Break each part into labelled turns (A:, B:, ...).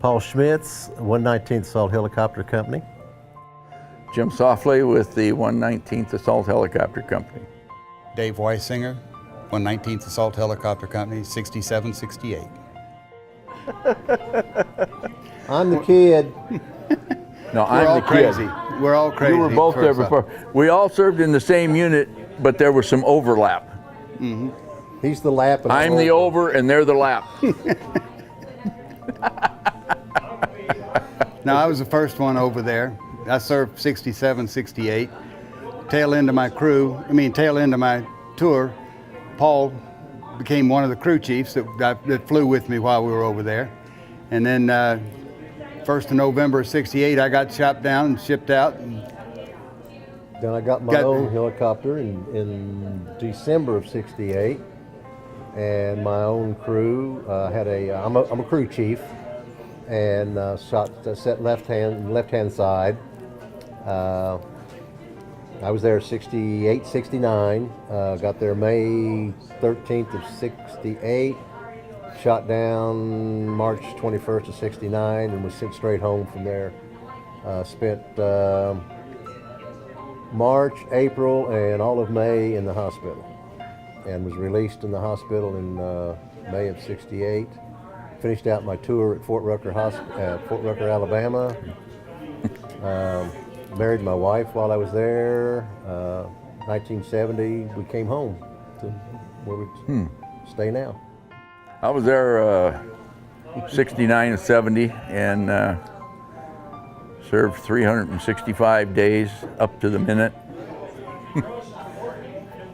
A: Paul Schmitz, 119th Assault Helicopter Company.
B: Jim Saufley with the 119th Assault Helicopter Company.
C: Dave Weissinger, 119th Assault Helicopter Company, 67, 68.
A: I'm the kid.
B: No,
C: We're
B: I'm
C: all
B: the kid.
C: crazy. We're all crazy.
B: You were both there before. We all served in the same unit, but there was some overlap.
A: He's the lap. And
B: I'm the over and they're the lap.
C: No, I was the first one over there. I served 67, 68. Tail end of my tour, Paul became one of the crew chiefs that flew with me while we were over there. And then 1st of November of 68, I got chopped down and shipped out.
A: Then I got my own helicopter in December of 68, and my own crew. I'm a crew chief, and set left hand side. I was there 68, 69. Got there May 13th of 68. Shot down March 21st of 69, and was sent straight home from there. Spent March, April, and all of May in the hospital, and was released in the hospital in May of 68. Finished out my tour at Fort Rucker, Alabama. Married my wife while I was there. 1970, we came home to where we stay now.
B: I was there 69 and 70 and served 365 days up to the minute.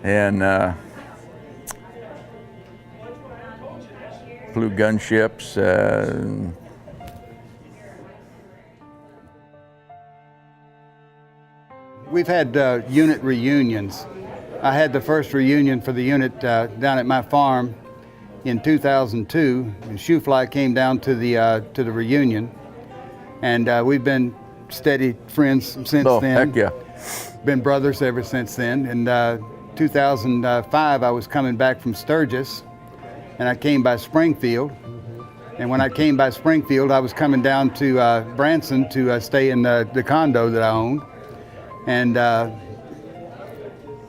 B: And flew gunships.
C: We've had unit reunions. I had the first reunion for the unit down at my farm in 2002. Shoofly came down to the reunion, and we've been steady friends since then.
B: Heck yeah.
C: Been brothers ever since then. In 2005, I was coming back from Sturgis, and I came by Springfield. And when I came by Springfield, I was coming down to Branson to stay in the condo that I owned. And I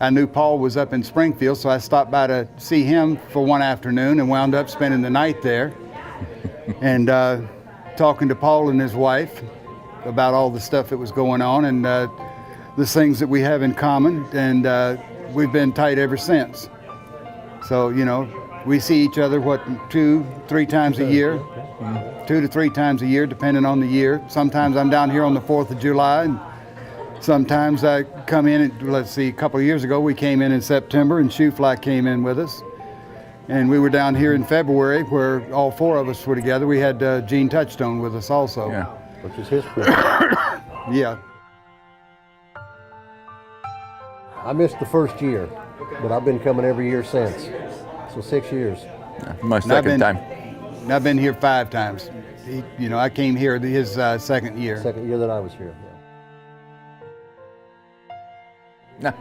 C: knew Paul was up in Springfield, so I stopped by to see him for one afternoon and wound up spending the night there. And talking to Paul and his wife about all the stuff that was going on and the things that we have in common. And we've been tight ever since. So, you know, we see each other, 2-3 times a year? 2 to 3 times a year, depending on the year. Sometimes I'm down here on the 4th of July, and sometimes I come in, a couple of years ago we came in September, and Shoofly came in with us. And we were down here in February where all 4 of us were together. We had Gene Touchstone with us also.
B: Yeah.
A: Which is his crew.
C: Yeah.
A: I missed the first year, but I've been coming every year since. So 6 years.
B: My second time.
C: And I've been here 5 times. I came here his second year.
A: Second year that I was here. Yeah.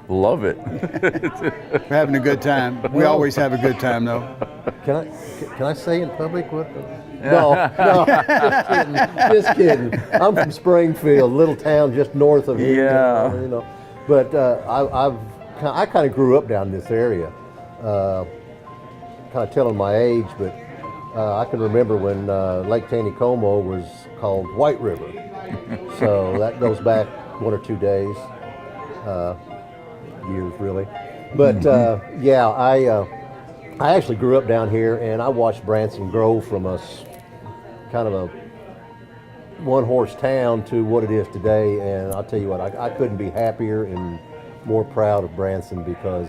B: Love it.
C: We're having a good time. We always have a good time, though.
A: Can I say in public what? No, just kidding. I'm from Springfield, little town just north of here.
B: Yeah.
A: You know. But I kind of grew up down this area. Kind of telling my age, but I can remember when Lake Taneycomo was called White River. So that goes back 1 or 2 days. Years really, but yeah, I actually grew up down here, and I watched Branson grow from a kind of a one-horse town to what it is today. And I'll tell you what, I couldn't be happier and more proud of Branson, because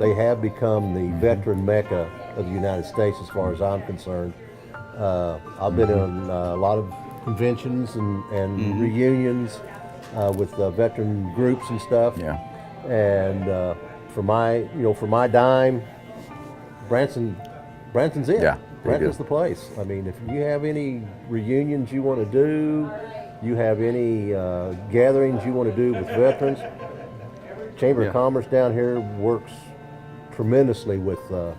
A: they have become the veteran mecca of the United States as far as I'm concerned. I've been in a lot of conventions and reunions with veteran groups and stuff.
B: Yeah.
A: And for my dime, Branson's it.
B: Yeah,
A: Branson's the place. I mean, if you have any reunions you want to do, you have any gatherings you want to do with veterans, Chamber of Commerce down here works tremendously with the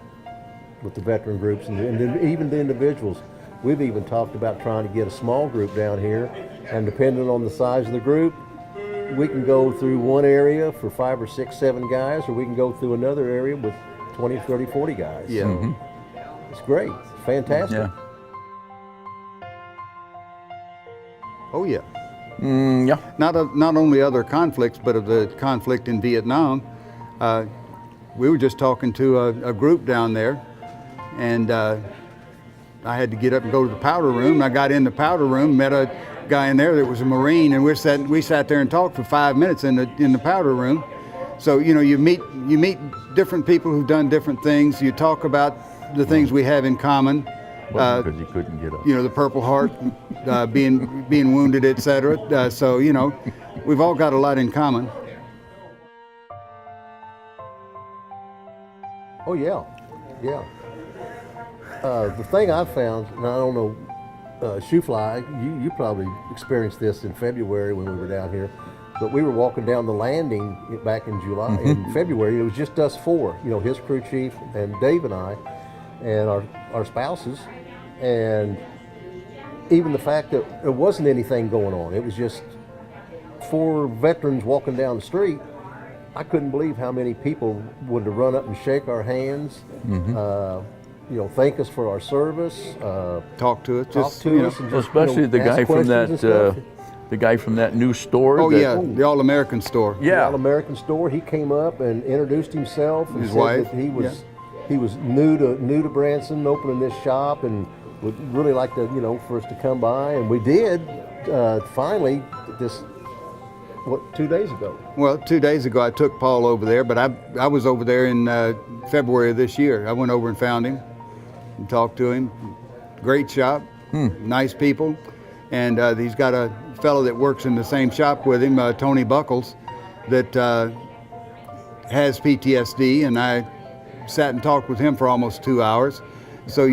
A: veteran groups and even the individuals. We've even talked about trying to get a small group down here, and depending on the size of the group, we can go through one area for 5 or 6, 7 guys, or we can go through another area with 20, 30, 40 guys.
C: Yeah.
A: So it's great. It's fantastic.
B: Yeah.
C: Oh yeah.
B: Yeah.
C: Not only other conflicts, but of the conflict in Vietnam. We were just talking to a group down there, and I had to get up and go to the powder room. I got in the powder room, met a guy in there that was a Marine, and we sat there and talked for 5 minutes in the powder room. So you meet different people who've done different things. You talk about the things we have in common.
B: Because you couldn't get up.
C: The Purple Heart, being wounded, etc. So we've all got a lot in common.
A: Oh yeah, yeah. The thing I found, and I don't know, Shoofly, you probably experienced this in February when we were down here, but we were walking down the landing back in July. In February, it was just us 4, his crew chief and Dave and I, and our spouses, and even the fact that there wasn't anything going on, it was just 4 veterans walking down the street. I couldn't believe how many people would have run up and shake our hands, thank us for our service,
C: Talk to us.
A: and just,
B: Especially the
A: ask
B: guy from
A: questions and
B: that
A: stuff.
B: the guy from that new store.
C: Oh
B: that,
C: yeah, the All-American store.
A: The
B: Yeah.
A: All-American store. He came up and introduced himself and
C: His
A: said
C: wife,
A: that he was new to Branson, opening this shop, and would really like to for us to come by, and we did finally this 2 days ago.
C: Well, 2 days ago I took Paul over there, but I was over there in February of this year. I went over and found him and talked to him. Great shop, nice people, and he's got a fellow that works in the same shop with him, Tony Buckles, that has PTSD, and I sat and talked with him for almost 2 hours. So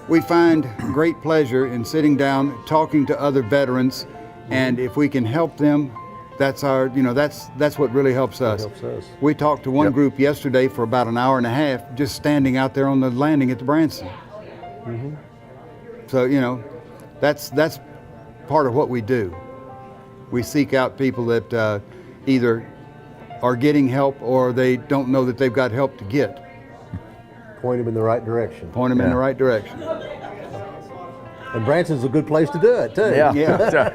C: we find great pleasure in sitting down, talking to other veterans, and if we can help them, that's our, that's what really helps us.
A: Helps us.
C: We talked to one group yesterday for about an hour and a half, just standing out there on the landing at the Branson. So that's part of what we do. We seek out people that either are getting help or they don't know that they've got help to get.
A: Point them in the right direction.
C: Point them in the right direction.
A: And Branson's a good place to do it too.
B: Yeah.
C: Yeah.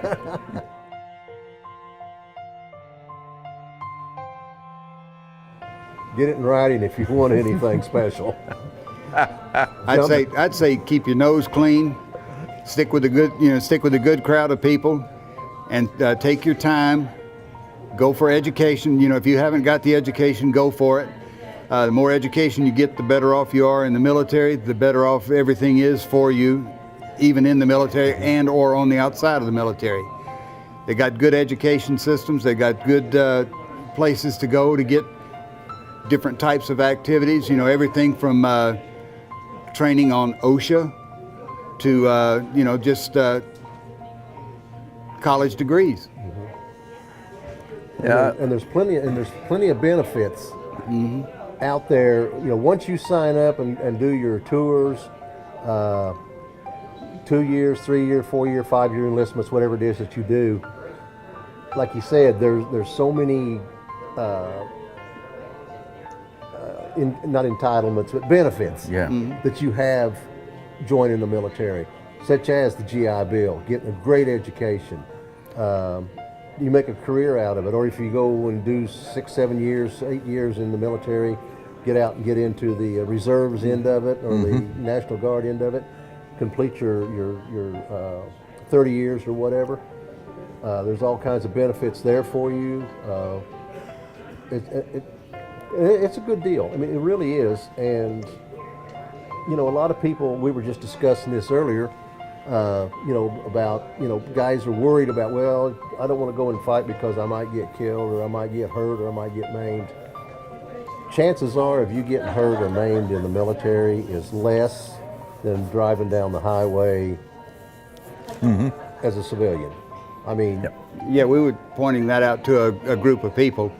A: Get it in writing if you want anything special.
C: I'd say keep your nose clean, stick with a good crowd of people, and take your time. Go for education. If you haven't got the education, go for it. The more education you get, the better off you are in the military. The better off everything is for you, even in the military and or on the outside of the military. They got good education systems. They got good places to go to get different types of activities. Everything from training on OSHA to just college degrees.
B: Yeah.
A: And there's plenty of benefits out there. Once you sign up and do your tours, 2 years, 3 year, 4 year, 5 year enlistments, whatever it is that you do. Like you said, there's so many not entitlements, but benefits that you have joining the military, such as the GI Bill, getting a great education. You make a career out of it, or if you go and do 6, 7 years, 8 years in the military, get out and get into the reserves end of it, or the National Guard end of it, complete your 30 years or whatever. There's all kinds of benefits there for you. It's a good deal. I mean, it really is. And a lot of people, we were just discussing this earlier, about, guys are worried about, well, I don't want to go and fight because I might get killed, or I might get hurt, or I might get maimed. Chances are, if you get hurt or maimed in the military, is less than driving down the highway as a civilian. I mean,
C: Yeah, we were pointing that out to a group of people.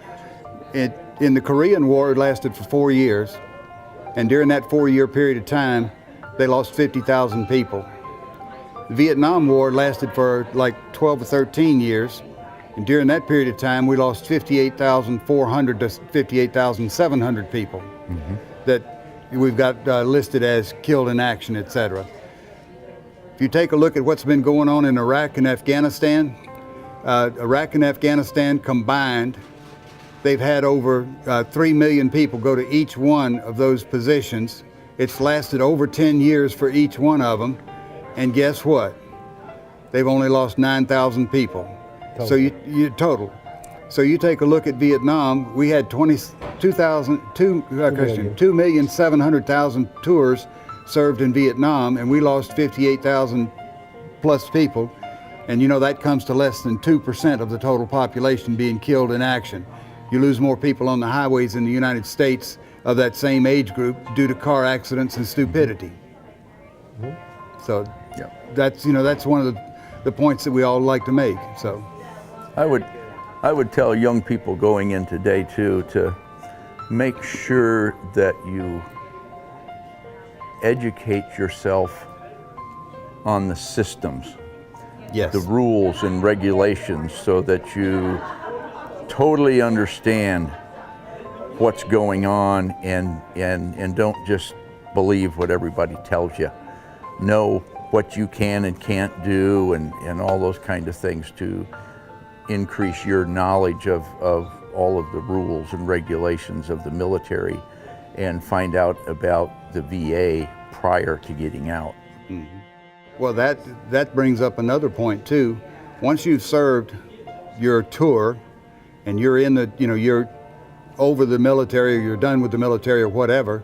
C: In the Korean War, it lasted for 4 years, and during that 4 year period of time, they lost 50,000 people. The Vietnam War lasted for like 12 or 13 years. And during that period of time, we lost 58,400 to 58,700 people that we've got listed as killed in action, etc. If you take a look at what's been going on in Iraq and Afghanistan, Iraq and Afghanistan combined, they've had over 3 million people go to each one of those positions. It's lasted over 10 years for each one of them. And guess what? They've only lost 9,000 people. Total. So you total. So you take a look at Vietnam, we had 2,700,000 tours served in Vietnam, and we lost 58,000 plus people. And you know, that comes to less than 2% of the total population being killed in action. You lose more people on the highways in the United States of that same age group due to car accidents and stupidity. So that's, you know, that's one of the points that we all like to make. So
B: I would tell young people going in today too to make sure that you educate yourself on the systems, the rules and regulations, so that you totally understand what's going on and don't just believe what everybody tells you. Know what you can and can't do and all those kind of things to increase your knowledge of all of the rules and regulations of the military, and find out about the VA prior to getting out.
C: Well, that brings up another point too. Once you've served your tour and you're in the, you know, you're over the military or you're done with the military or whatever,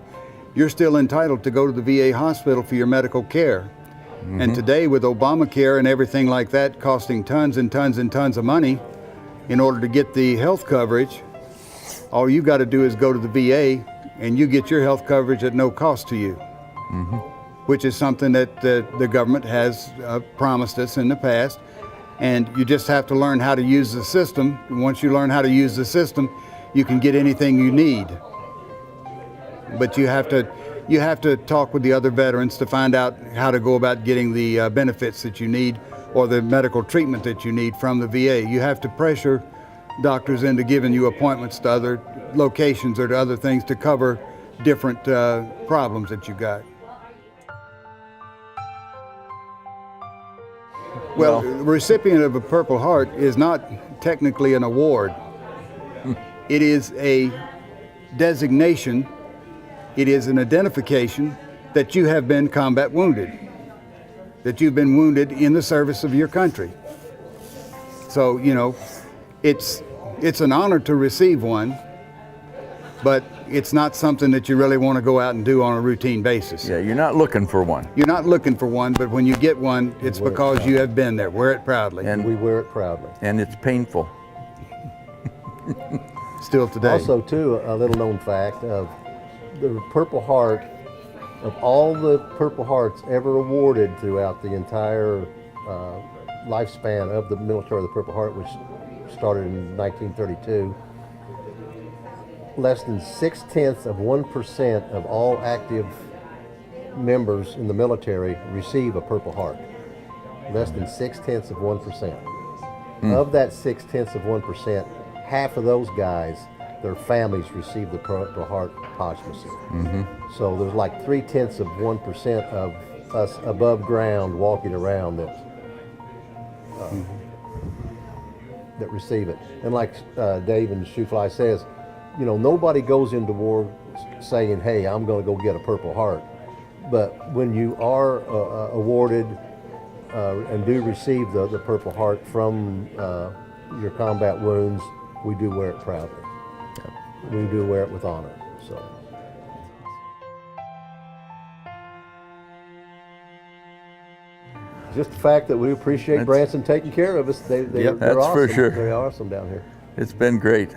C: you're still entitled to go to the VA hospital for your medical care. And today, with Obamacare and everything like that costing tons and tons and tons of money in order to get the health coverage, all you've got to do is go to the VA and you get your health coverage at no cost to you, which is something that the government has promised us in the past. And you just have to learn how to use the system. And once you learn how to use the system, you can get anything you need. But you have to talk with the other veterans to find out how to go about getting the benefits that you need or the medical treatment that you need from the VA. You have to pressure doctors into giving you appointments to other locations or to other things to cover different problems that you got. Well, the recipient of a Purple Heart is not technically an award. It is a designation. It is an identification that you have been combat wounded, that you've been wounded in the service of your country. So, you know, it's an honor to receive one, but it's not something that you really want to go out and do on a routine basis.
B: Yeah, you're not looking for one.
C: You're not looking for one, but when you get one, it's because you have been there. Wear it proudly.
A: And we wear it proudly.
B: And it's painful.
C: Still today.
A: Also, too, a little known fact of the Purple Heart, of all the Purple Hearts ever awarded throughout the entire lifespan of the military of the Purple Heart, which started in 1932, less than 0.6% of all active members in the military receive a Purple Heart. Less than 0.6%. Of that 0.6%, half of those guys, their families receive the Purple Heart posthumously. So there's like 0.3% of us above ground walking around that receive it. And like Dave and Shoofly says, you know, nobody goes into war saying, hey, I'm going to go get a Purple Heart. But when you are awarded and do receive the Purple Heart from your combat wounds, we do wear it proudly. We do wear it with honor. So. Just the fact that we appreciate Branson taking care of us. They're
B: that's
A: awesome.
B: for sure.
A: They're awesome down here.
B: It's been great.